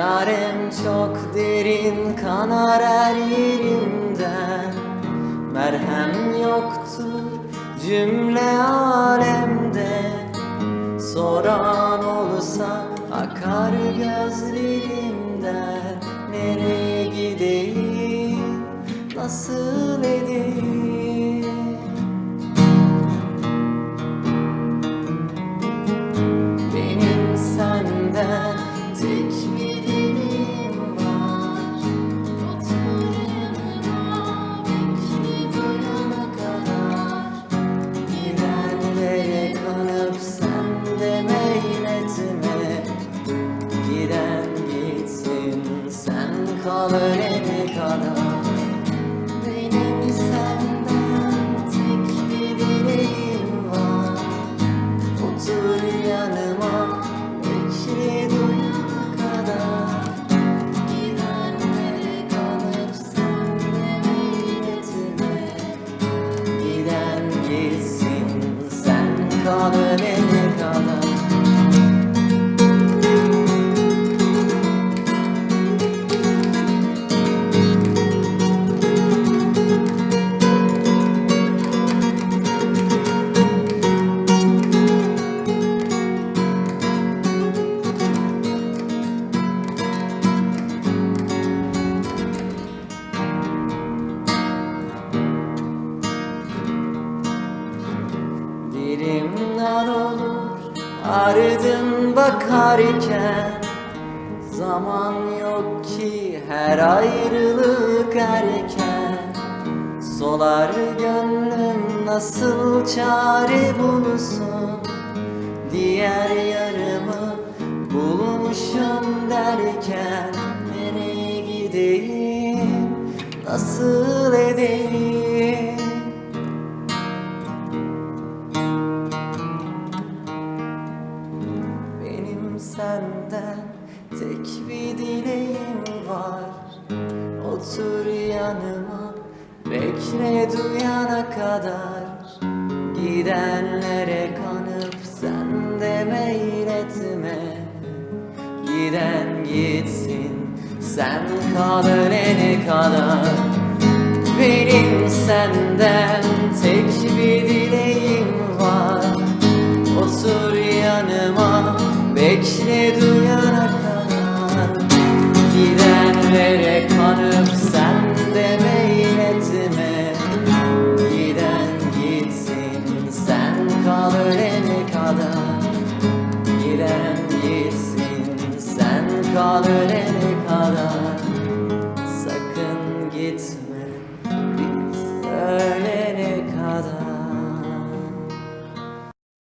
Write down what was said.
Yarem çok derin, kanar her yerimden. Merhem yoktur cümle alemde. Soran olsa akar gözlerimden. Nereye gideyim, nasıl edeyim? Benim senden tek bir dileğim var. Otur yanıma, bekle doyana kadar. Gidenlere kanıp sen de meyletme. Giden gitsin, sen kal ölene kadar. Benim senden tek bir dileğim var. Otur yanıma, bekle doyana kadar. Gidenlere kalıp sen de meyletme. Giden gitsin, sen kal ölene kadar. Dilim nar olur ardın bakarken. Zaman yok ki her ayrılık erken. Solar gönlüm nasıl çare bulsun. Diğer yarımı bulmuşum derken. Nereye gideyim, nasıl edeyim? Benim senden tek bir dileğim var. Otur yanıma, bekle duyana kadar. Gidenlere kanıp sen de meyletme. Giden gitsin, sen kal ölene kadar. Benim senden tek bir dileğim var. Otur yanıma, bekle duyana kadar. Gidenlere kanıp sen de meyletme. Giden gitsin, sen kal ölene kadar. Giden gitsin, sen kal ölene kadar.